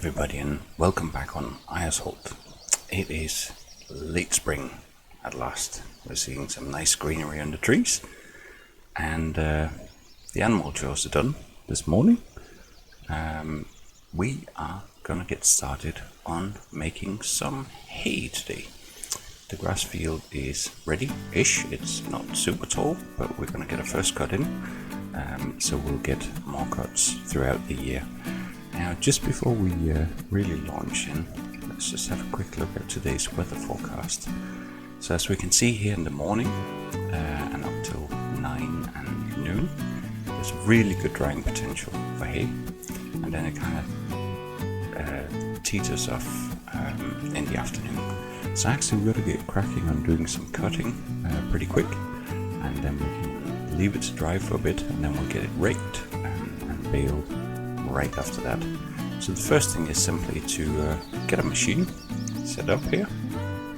everybody, and welcome back on Eiersholt. It is late spring at last. We're seeing some nice greenery under trees, and the animal chores are done this morning. We are gonna get started on making some hay today. The grass field is ready-ish. It's not super tall, but we're gonna get a first cut in, so we'll get more cuts throughout the year. Now, just before we really launch in, let's just have a quick look at today's weather forecast. So as we can see here in the morning and up till 9 and noon, there's really good drying potential for hay, and then it kind of teeters off in the afternoon. So actually we're going to get cracking on doing some cutting pretty quick, and then we can leave it to dry for a bit, and then we'll get it raked and baled right after that. So the first thing is simply to get a machine set up here.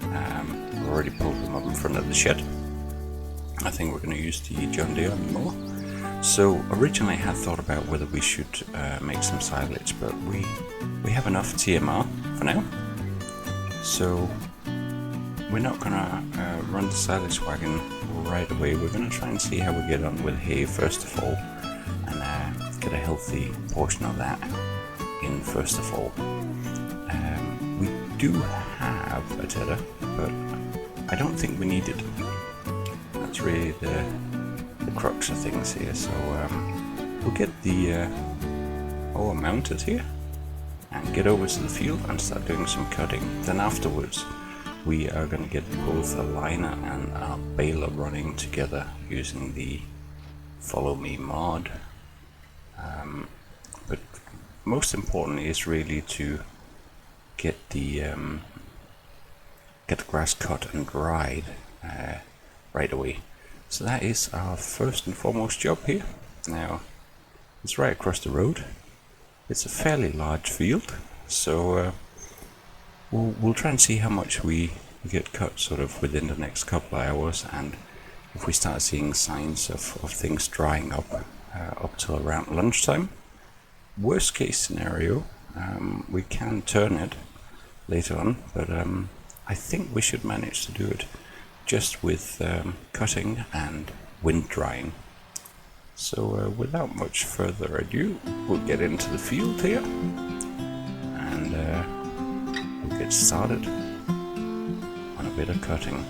I've already pulled them up in front of the shed. I think we're going to use the John Deere mower. So originally I had thought about whether we should make some silage, but we have enough TMR for now. So we're not going to run the silage wagon right away. We're going to try and see how we get on with hay first of all, and get a healthy portion of that in first of all. We do have a tedder, but I don't think we need it. That's really the crux of things here. So we'll get the mower mounted here and get over to the field and start doing some cutting. Then afterwards we are going to get both a liner and a baler running together using the Follow Me mod. But most importantly is really to get the grass cut and dried right away. So that is our first and foremost job here. Now it's right across the road. It's a fairly large field, so we'll try and see how much we get cut sort of within the next couple of hours, and if we start seeing signs of things drying up till around lunchtime. Worst case scenario, we can turn it later on, but I think we should manage to do it just with cutting and wind drying. So without much further ado, we'll get into the field here and we'll get started on a bit of cutting.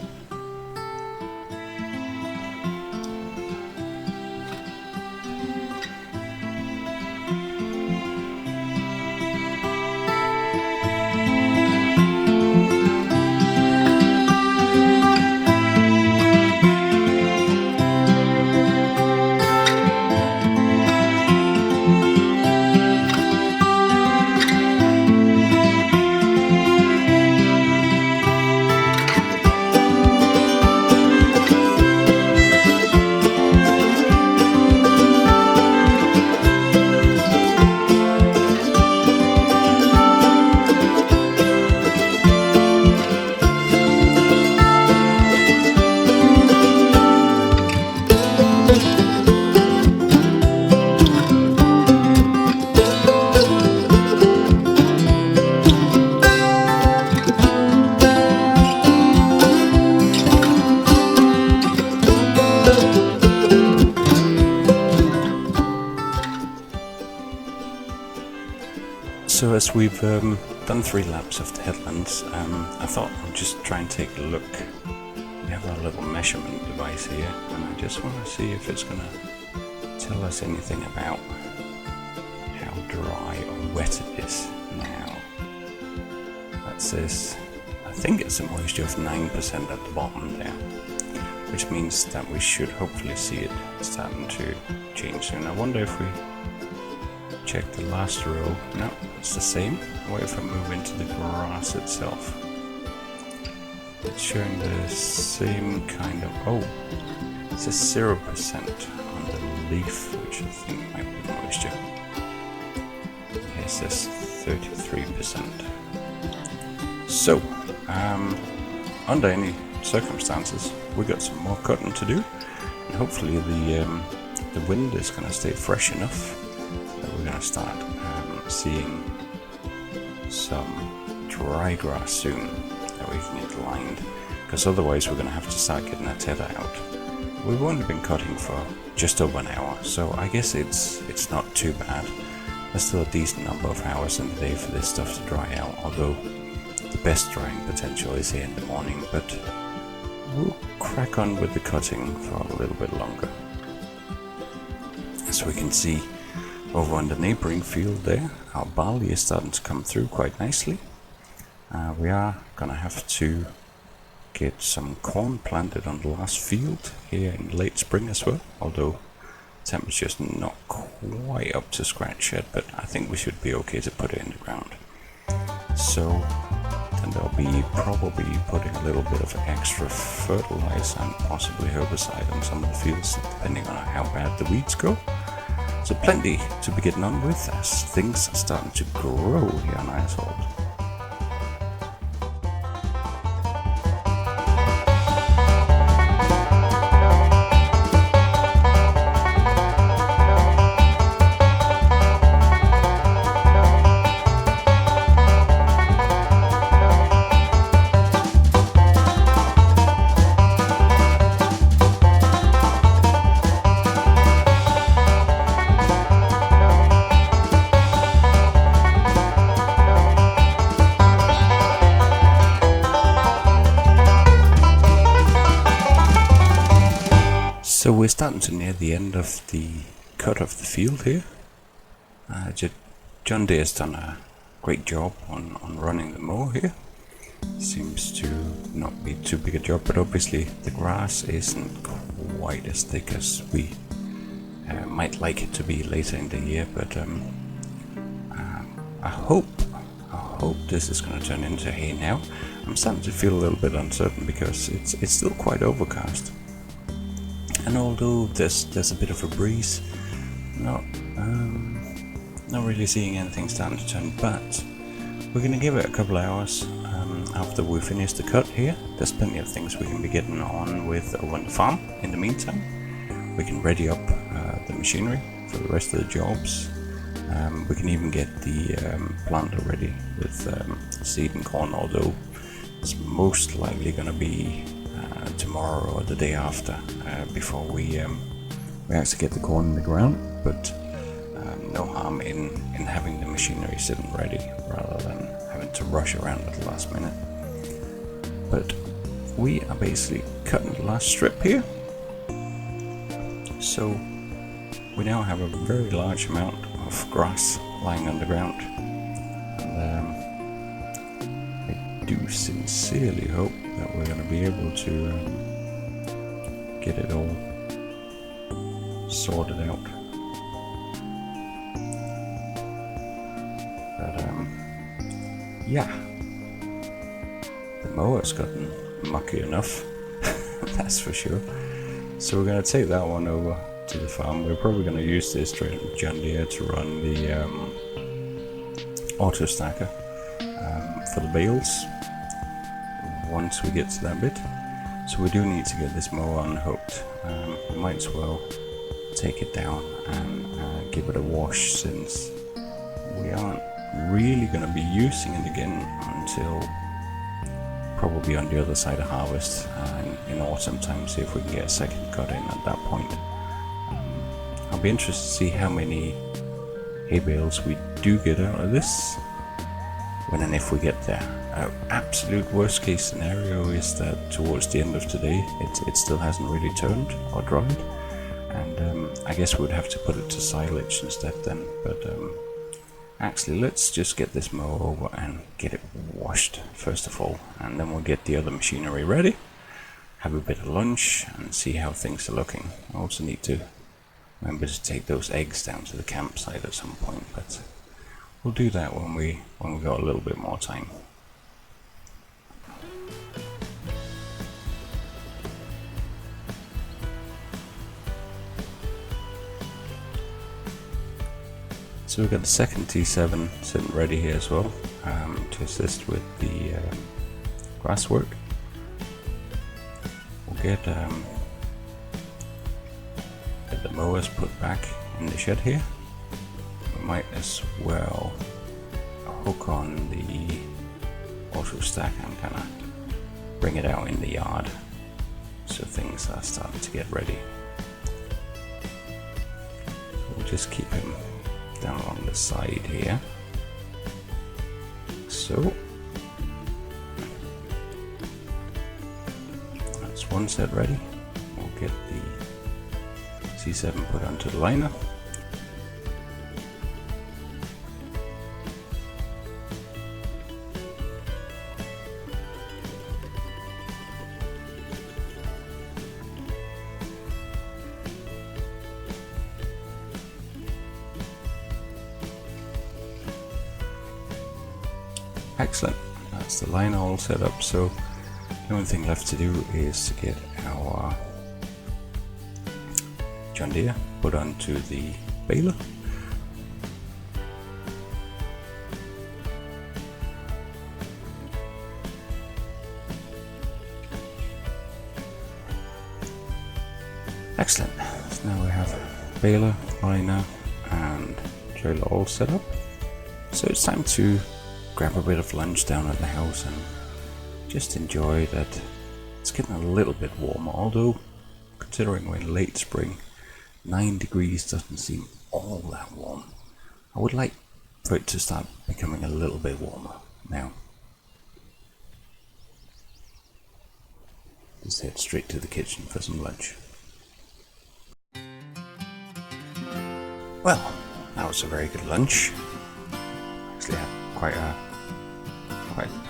So as we've done 3 laps of the headlands, I thought I'd just try and take a look. We have our little measurement device here, and I just want to see if it's going to tell us anything about how dry or wet it is now. That says, I think it's a moisture of 9% at the bottom there, which means that we should hopefully see it starting to change soon. I wonder if we check the last row. No, it's the same. What if I move into the grass itself? It's showing the same kind of, oh, it says 0% on the leaf, which I think might be moisture. Here it says 33%. So, under any circumstances, we got some more cutting to do, and hopefully the wind is going to stay fresh enough that we're going to start seeing some dry grass soon that we can get lined, because otherwise we're going to have to start getting that tether out. We've only been cutting for just over an hour, so I guess it's not too bad. There's still a decent number of hours in the day for this stuff to dry out, although the best drying potential is here in the morning, but we'll crack on with the cutting for a little bit longer. As we can see over on the neighboring field there, our barley is starting to come through quite nicely. We are gonna have to get some corn planted on the last field here in late spring as well, although temperature's not quite up to scratch yet, but I think we should be okay to put it in the ground. So then there'll be probably putting a little bit of extra fertilizer and possibly herbicide on some of the fields, depending on how bad the weeds go. So plenty to be getting on with as things are starting to grow here on Eiersholt. So we're starting to near the end of the cut of the field here. John Deere's done a great job on running the mower here. Seems to not be too big a job, but obviously the grass isn't quite as thick as we might like it to be later in the year, but I hope this is going to turn into hay now. I'm starting to feel a little bit uncertain because it's still quite overcast. And although there's a bit of a breeze, not really seeing anything starting to turn, but we're going to give it a couple of hours after we finish the cut here. There's plenty of things we can be getting on with over on the farm. In the meantime, we can ready up the machinery for the rest of the jobs. We can even get the planter ready with seed and corn, although it's most likely going to be tomorrow or the day after before we actually get the corn in the ground, but no harm in having the machinery sitting ready rather than having to rush around at the last minute. But we are basically cutting the last strip here, so we now have a very large amount of grass lying on the ground, and I do sincerely hope that we're going to be able to get it all sorted out. But yeah, the mower's gotten mucky enough, that's for sure. So we're going to take that one over to the farm. We're probably going to use this John Deere to run the auto stacker for the bales once we get to that bit. So we do need to get this mower unhooked. We might as well take it down and give it a wash, since we aren't really going to be using it again until probably on the other side of harvest in autumn time. See if we can get a second cut in at that point. I'll be interested to see how many hay bales we do get out of this when and if we get there. Absolute worst case scenario is that towards the end of today it still hasn't really turned or dried, and I guess we'd have to put it to silage instead then. But actually, let's just get this mower over and get it washed first of all, and then we'll get the other machinery ready, have a bit of lunch, and see how things are looking. I also need to remember to take those eggs down to the campsite at some point, but we'll do that when we got a little bit more time. So we've got the second T7 sitting ready here as well to assist with the grass work. We'll get the mowers put back in the shed here. We might as well hook on the auto stack and kind of bring it out in the yard so things are starting to get ready. We'll just keep him down along the side here. So that's one set ready. We'll get the C7 put onto the liner. Excellent, that's the line all set up, so the only thing left to do is to get our John Deere put onto the baler. Excellent, so now we have baler, liner and trailer all set up, so it's time to grab a bit of lunch down at the house and just enjoy that it's getting a little bit warmer, although considering we're in late spring, 9 degrees doesn't seem all that warm. I would like for it to start becoming a little bit warmer now. Just head straight to the kitchen for some lunch. Well, that was a very good lunch. Actually had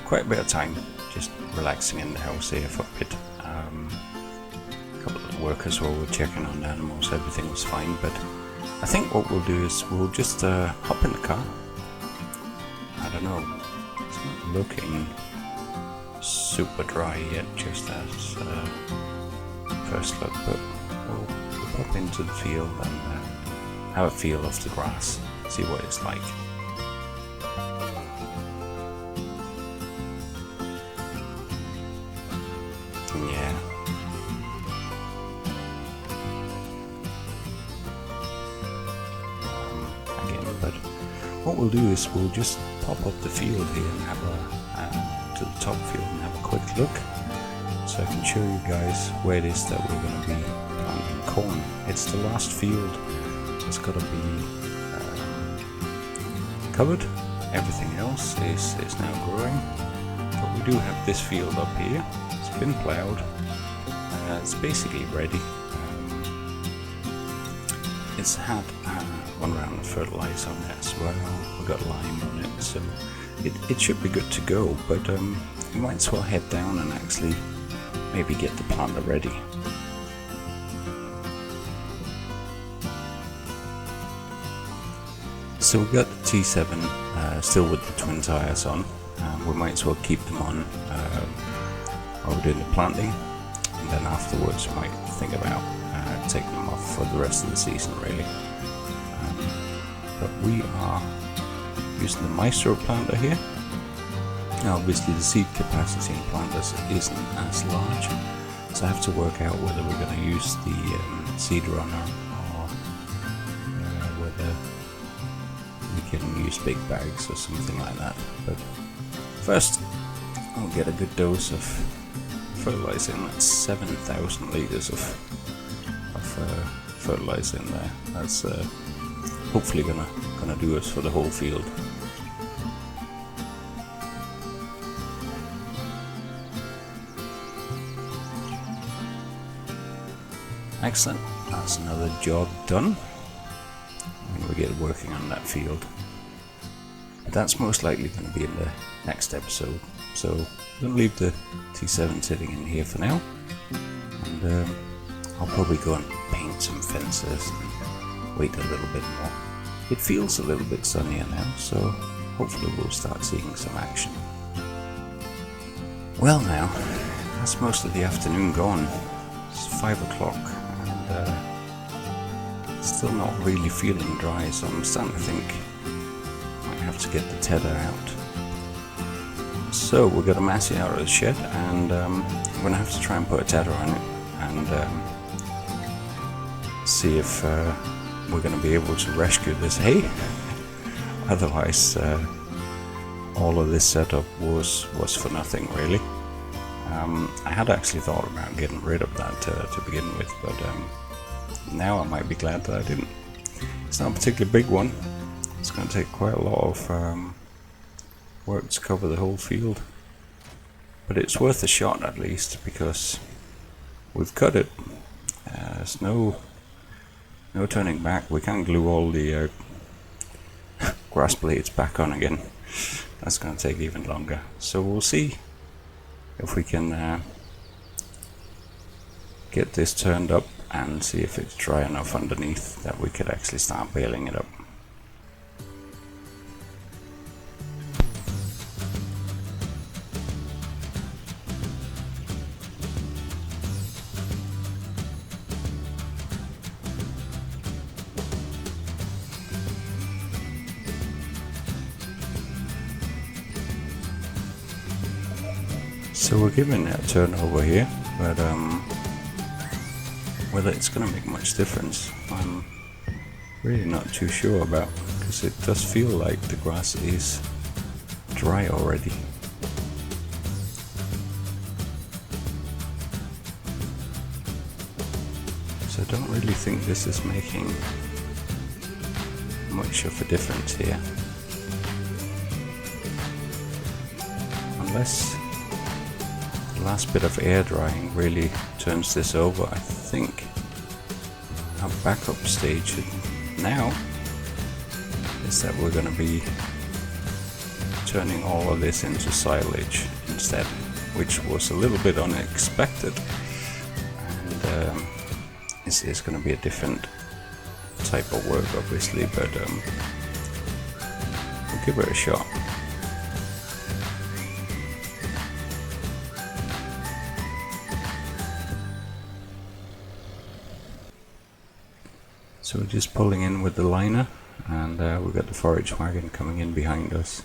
quite a bit of time just relaxing in the house here for a bit. A couple of workers were checking on the animals, everything was fine, but I think what we'll do is we'll just hop in the car. I don't know, it's not looking super dry yet, just as first look, but we'll pop into the field and have a feel of the grass, see what it's like. Yeah. Again, but what we'll do is we'll just pop up the field here and have a to the top field and have a quick look, so I can show you guys where it is that we're going to be planting corn. It's the last field that's got to be covered. Everything else is now growing, but we do have this field up here. It's been ploughed. It's basically ready. It's had one round of fertilizer on it as well. We've got lime on it, so it should be good to go. But you might as well head down and actually maybe get the planter ready. So we've got the T7 still with the twin tires on. We might as well keep them on while we're doing the planting, and then afterwards we might think about taking them off for the rest of the season really. But we are using the Maestro planter here. Now obviously the seed capacity in planters isn't as large, so I have to work out whether we're going to use the seed runner or whether we can use big bags or something like that. But first I'll get a good dose of fertilizer in. That's 7,000 litres of fertilizer in there. That's hopefully gonna do us for the whole field. Excellent, that's another job done. And we get working on that field. But that's most likely going to be in the next episode. So I'm going to leave the T7 sitting in here for now. And I'll probably go and paint some fences and wait a little bit more. It feels a little bit sunnier now, so hopefully we'll start seeing some action. Well now, that's most of the afternoon gone. It's 5 o'clock and still not really feeling dry, so I'm starting to think I might have to get the tether out. So we're going to mass it out of the shed, and I'm going to have to try and put a tether on it and see if we're going to be able to rescue this hay. Otherwise all of this setup was for nothing really. I had actually thought about getting rid of that to begin with, but now I might be glad that I didn't. It's not a particularly big one. It's going to take quite a lot of work to cover the whole field, but it's worth a shot at least, because we've cut it. There's no turning back. We can't glue all the grass blades back on again. That's going to take even longer. So we'll see if we can get this turned up and see if it's dry enough underneath that we could actually start baling it up. So we're giving it a turn over here, but whether it's going to make much difference, I'm really not too sure about, because it does feel like the grass is dry already. So I don't really think this is making much of a difference here, unless last bit of air drying really turns this over. I think our backup stage now is that we're going to be turning all of this into silage instead, which was a little bit unexpected, and this is going to be a different type of work obviously, but we'll give it a shot. So we're just pulling in with the liner, and we've got the forage wagon coming in behind us.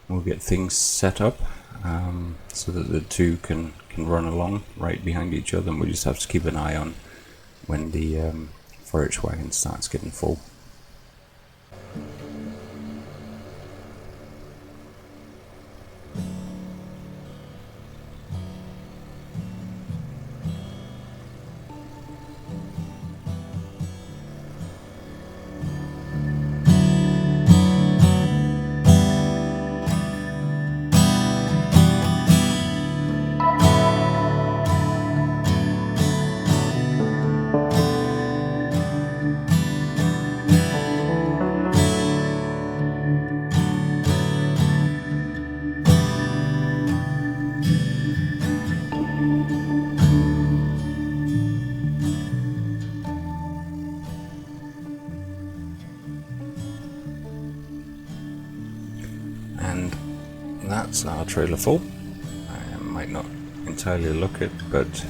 We'll get things set up so that the two can run along right behind each other, and we just have to keep an eye on when the forage wagon starts getting full. And that's our trailer full. I might not entirely look it, but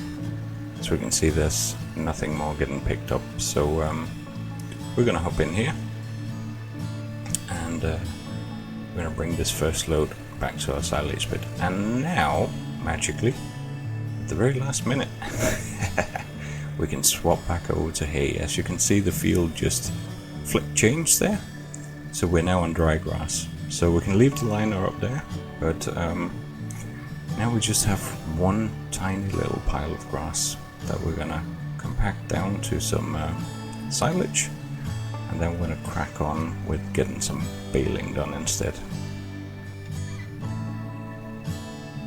as we can see, there's nothing more getting picked up. So we're gonna hop in here, and we're gonna bring this first load back to our silage bit. And now, magically, at the very last minute, we can swap back over to hay. As you can see, the field just changed there. So we're now on dry grass. So we can leave the liner up there, but now we just have one tiny little pile of grass that we're gonna compact down to some silage, and then we're gonna crack on with getting some baling done instead.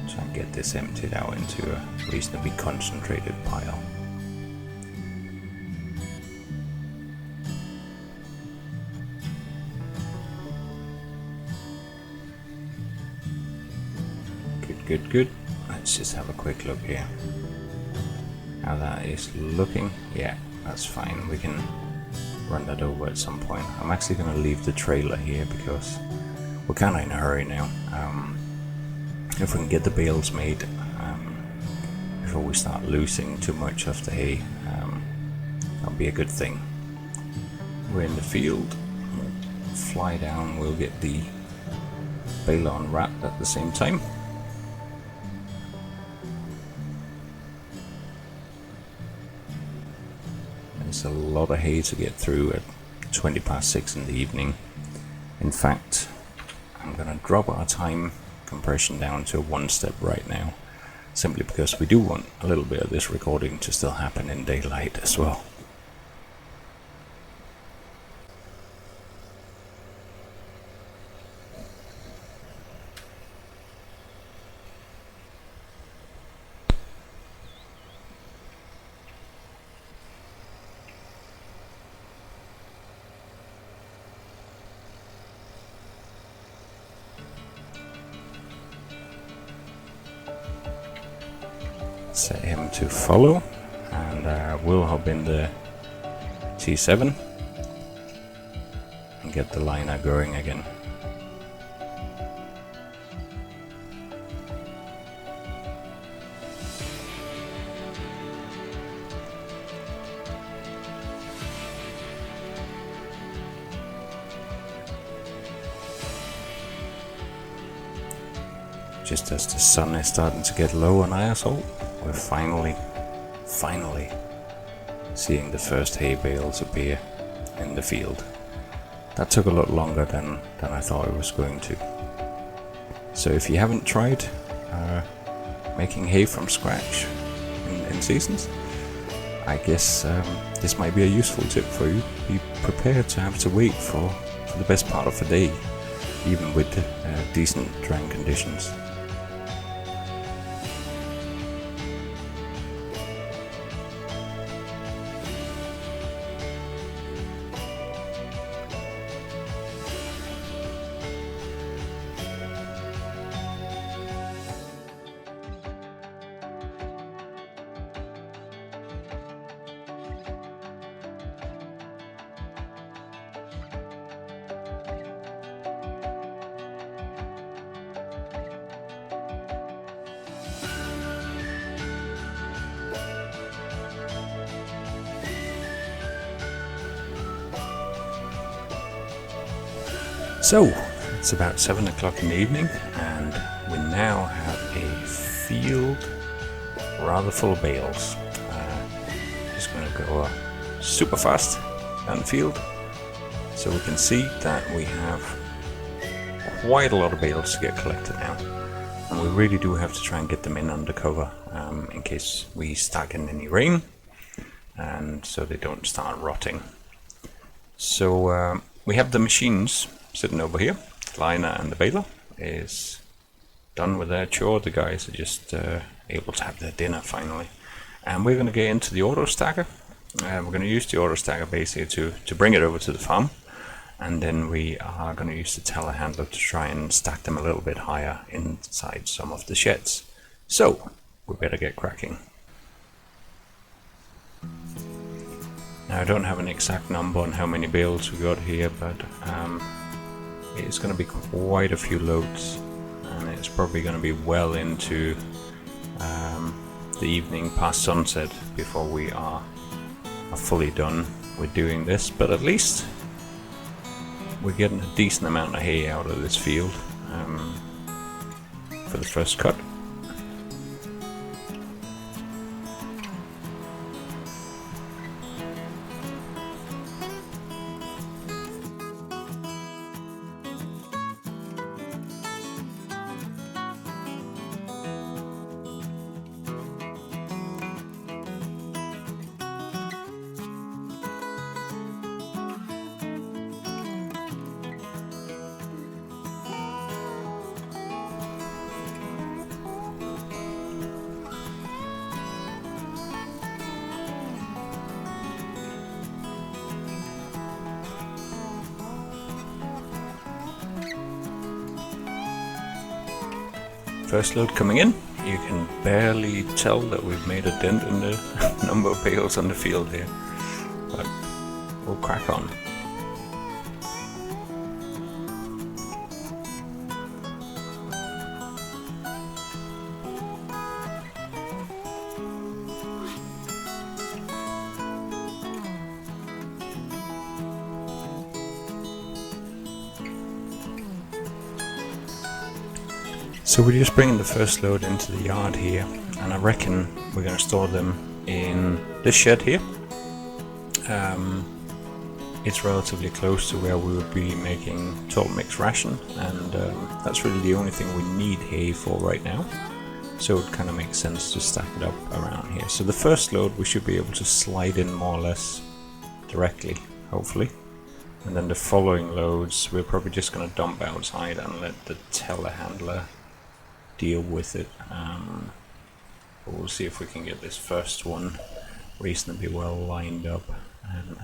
Try and get this emptied out into a reasonably concentrated pile. Good. Let's just have a quick look here. How that is looking. Yeah, that's fine. We can run that over at some point. I'm actually going to leave the trailer here because we're kind of in a hurry now. If we can get the bales made before we start losing too much of the hay, that'll be a good thing. We're in the field. We'll fly down. We'll get the baler unwrapped at the same time. There's a lot of hay to get through at 6:20 in the evening. In fact, I'm gonna drop our time compression down to 1 step right now, simply because we do want a little bit of this recording to still happen in daylight as well. Set him to follow, and we'll hop in the T7 and get the liner going again. Just as the sun is starting to get low on Eiersholt, we're finally seeing the first hay bales appear in the field. That took a lot longer than I thought it was going to. So if you haven't tried making hay from scratch in seasons, I guess this might be a useful tip for you. Be prepared to have to wait for the best part of the day, even with decent drying conditions. So, it's about 7 o'clock in the evening, and we now have a field rather full of bales. Just going to go super fast down the field, so we can see that we have quite a lot of bales to get collected now. And we really do have to try and get them in under cover in case we start getting any rain, and so they don't start rotting. So we have the machines sitting over here. Liner and the baler is done with their chore. The guys are just able to have their dinner finally. And we're going to get into the auto stacker. We're going to use the auto stacker basically to bring it over to the farm. And then we are going to use the telehandler to try and stack them a little bit higher inside some of the sheds. So, we better get cracking. Now I don't have an exact number on how many bales we got here, but it's going to be quite a few loads, and it's probably going to be well into the evening past sunset before we are fully done with doing this, but at least we're getting a decent amount of hay out of this field for the first cut. First load coming in. You can barely tell that we've made a dent in the number of bales on the field here, but we'll crack on. So we're just bringing the first load into the yard here, and I reckon we're going to store them in this shed here. it's relatively close to where we would be making total mix ration, and that's really the only thing we need hay for right now. So it kind of makes sense to stack it up around here. So the first load we should be able to slide in more or less directly, hopefully. And then the following loads we're probably just going to dump outside and let the telehandler deal with it. But we'll see if we can get this first one reasonably well lined up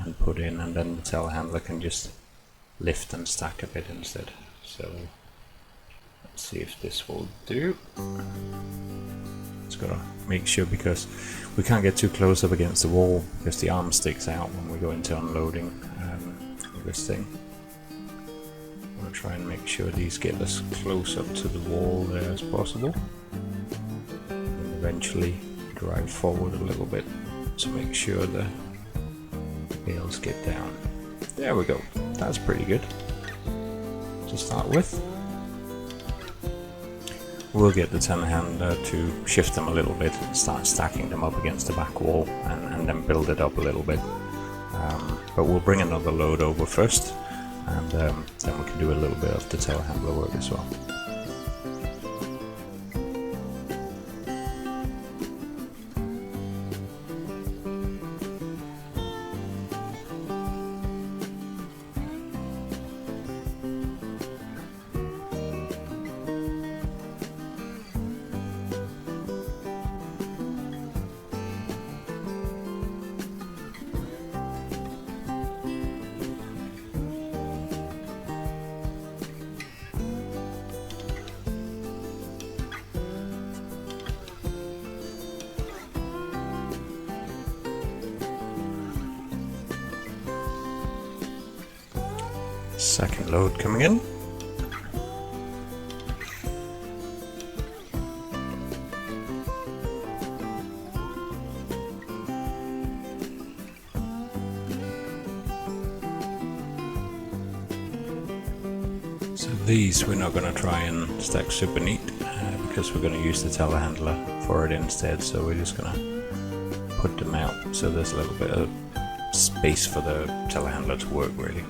and put in, and then the telehandler can just lift and stack a bit instead. So let's see if this will do. Just gotta make sure, because we can't get too close up against the wall because the arm sticks out when we go into unloading this thing. I'm gonna try and make sure these get as close up to the wall there as possible, and eventually drive forward a little bit to make sure the bales get down. There we go, that's pretty good to start with. We'll get the telehandler to shift them a little bit and start stacking them up against the back wall, and then build it up a little bit. But we'll bring another load over first, and then we can do a little bit of the telehandler work as well. Second load coming in. So these we're not going to try and stack super neat because we're going to use the telehandler for it instead. So we're just going to put them out so there's a little bit of space for the telehandler to work really.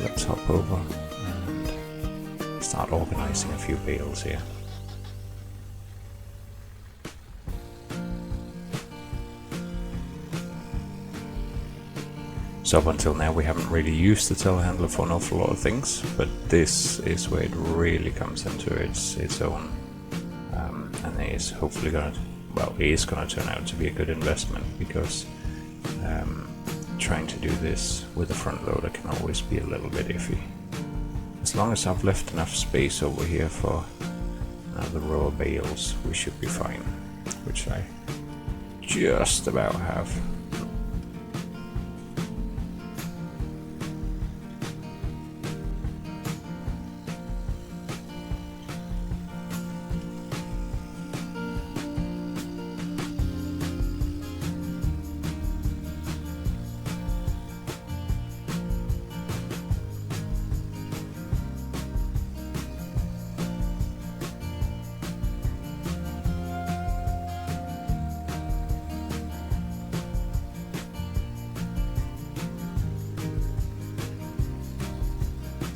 Let's hop over and start organizing a few bales here. So up until now we haven't really used the telehandler for an awful lot of things, but this is where it really comes into its own, and it is hopefully going to, well, it is going to turn out to be a good investment, because trying to do this with a front loader can always be a little bit iffy. As long as I've left enough space over here for another row of bales, we should be fine, which I just about have.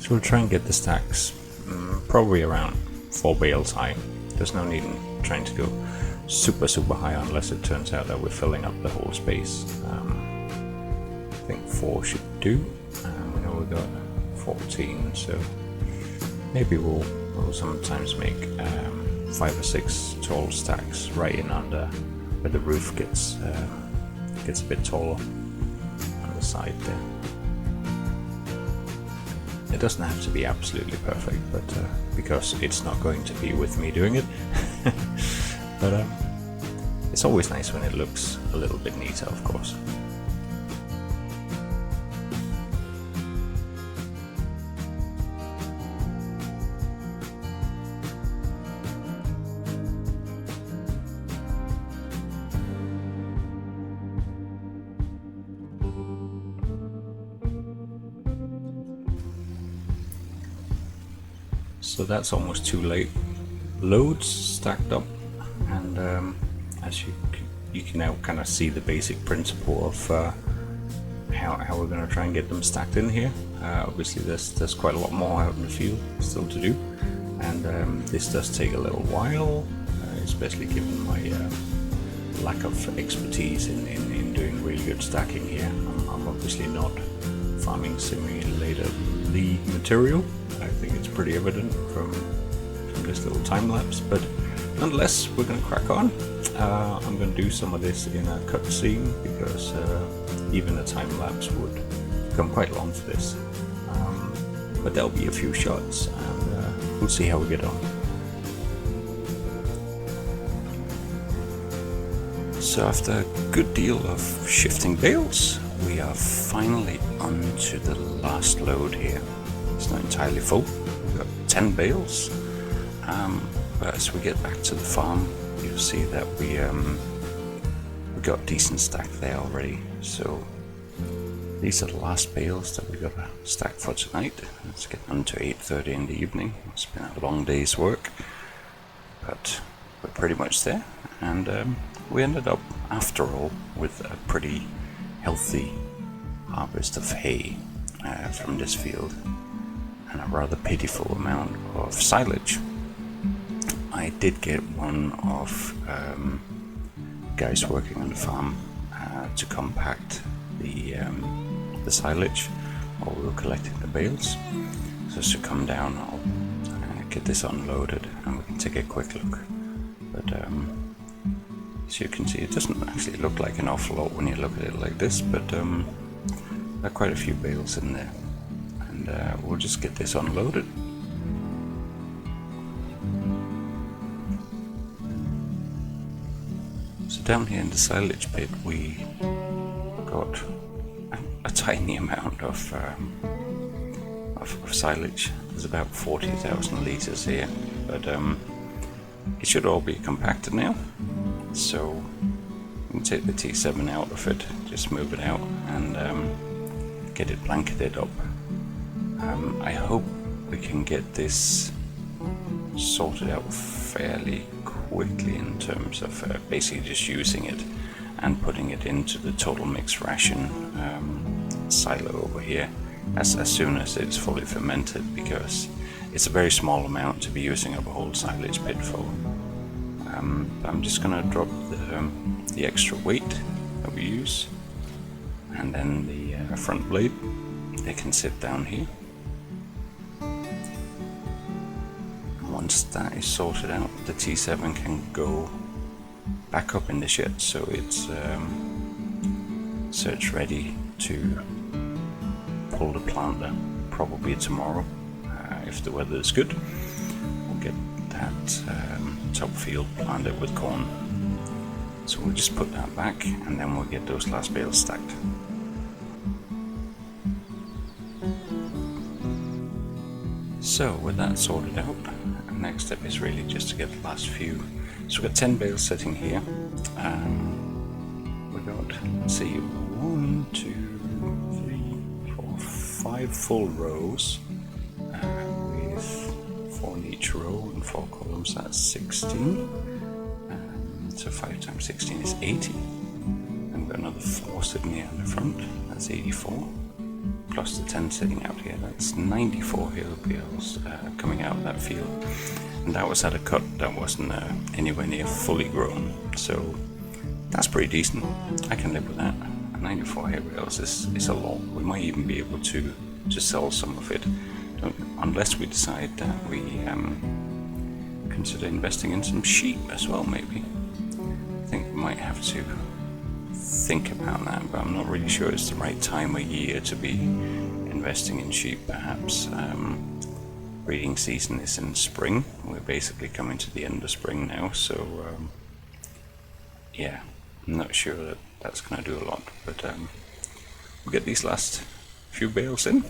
So we'll try and get the stacks probably around 4 bales high. There's no need in trying to go super high unless it turns out that we're filling up the whole space. I think 4 should do. We know we've got 14, so maybe we'll sometimes make 5 or 6 tall stacks right in under where the roof gets a bit taller on the side there. It doesn't have to be absolutely perfect, but because it's not going to be with me doing it. But it's always nice when it looks a little bit neater, of course. So that's almost too late. Loads stacked up, and as you can now kind of see the basic principle of how we're going to try and get them stacked in here. Obviously there's quite a lot more out in the field still to do, and this does take a little while, especially given my lack of expertise in doing really good stacking here. I'm obviously not farming simulator the material. I think it's pretty evident from this little time lapse, but nonetheless we're going to crack on. I'm going to do some of this in a cutscene because even a time lapse would become quite long for this, but there'll be a few shots, and we'll see how we get on. So after a good deal of shifting bales, we are finally on to the last load here. It's not entirely full, we've got 10 bales, but as we get back to the farm, you'll see that we got a decent stack there already. So these are the last bales that we got to stack for tonight. Let's get on to 8:30 in the evening. It's been a long day's work, but we're pretty much there, and we ended up after all with a pretty healthy harvest of hay from this field, and a rather pitiful amount of silage. I did get one of guys working on the farm to compact the silage while we were collecting the bales. So to come down, I'll get this unloaded and we can take a quick look. But as you can see, it doesn't actually look like an awful lot when you look at it like this, but there are quite a few bales in there, and we'll just get this unloaded. So down here in the silage pit we got a tiny amount of silage. There's about 40,000 litres here, but it should all be compacted now. So we can take the T7 out of it, just move it out, and get it blanketed up. I hope we can get this sorted out fairly quickly in terms of basically just using it and putting it into the total mixed ration silo over here as soon as it's fully fermented, because it's a very small amount to be using up a whole silage pit full. I'm just going to drop the extra weight that we use, and then the front blade, they can sit down here. Once that is sorted out, the T7 can go back up in the shed, so it's ready to pull the planter probably tomorrow. If the weather is good, we'll get that top field planted with corn. So we'll just put that back, and then we'll get those last bales stacked. So with that sorted out, the next step is really just to get the last few. So we've got 10 bales sitting here. We got, let's see, 1, 2, 3, 4, 5 full rows with 4 in each row and 4 columns. That's 16. So 5 times 16 is 80. And we've got another 4 sitting here in the front. That's 84. Plus the 10 sitting out here, that's 94 hay bales coming out of that field, and that was at a cut that wasn't anywhere near fully grown, so that's pretty decent. I can live with that. 94 hay bales is a lot. We might even be able to sell some of it, unless we decide that we consider investing in some sheep as well. Maybe I think we might have to think about that, but I'm not really sure it's the right time of year to be investing in sheep. Perhaps breeding season is in spring. We're basically coming to the end of spring now, so yeah, I'm not sure that that's going to do a lot, but we'll get these last few bales in.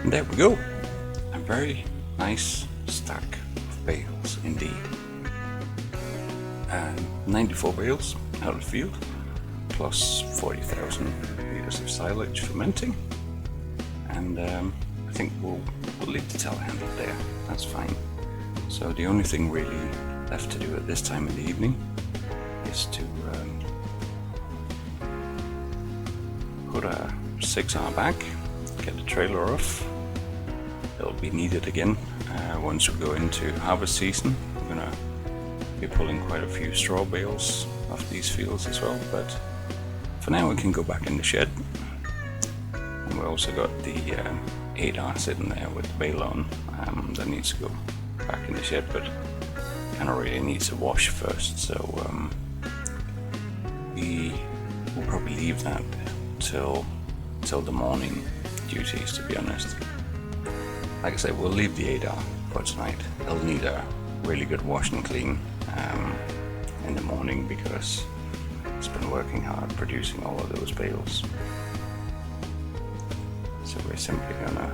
And there we go, a very nice stack of bales indeed. 94 bales out of the field, plus 40,000 litres of silage fermenting, and I think we'll leave the telehandler there, that's fine. So the only thing really left to do at this time of the evening is to put a 6R back, get the trailer off. It'll be needed again once we go into harvest season. We're going to be pulling quite a few straw bales off these fields as well, but for now we can go back in the shed. And we also got the 8R sitting there with the bale on that needs to go back in the shed, but kind of really needs a wash first, so we will probably leave that till the morning duties, to be honest. Like I said, we'll leave the 8R for tonight. It'll need a really good wash and clean in the morning because it's been working hard producing all of those bales. So we're simply gonna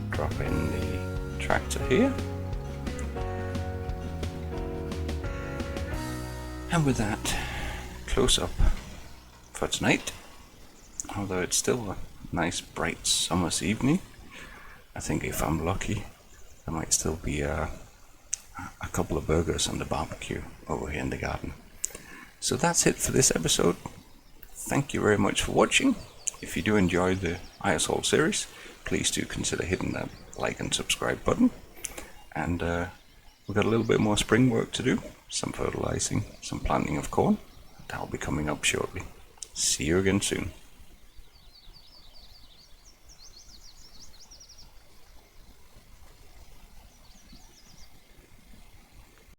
drop in the tractor here, and with that, close up for tonight. Although it's still a nice bright summer's evening, I think if I'm lucky there might still be a couple of burgers on the barbecue over here in the garden. So that's it for this episode. Thank you very much for watching. If you do enjoy the Eiersholt series, please do consider hitting that like and subscribe button. And we've got a little bit more spring work to do, some fertilizing, some planting of corn. That'll be coming up shortly. See you again soon.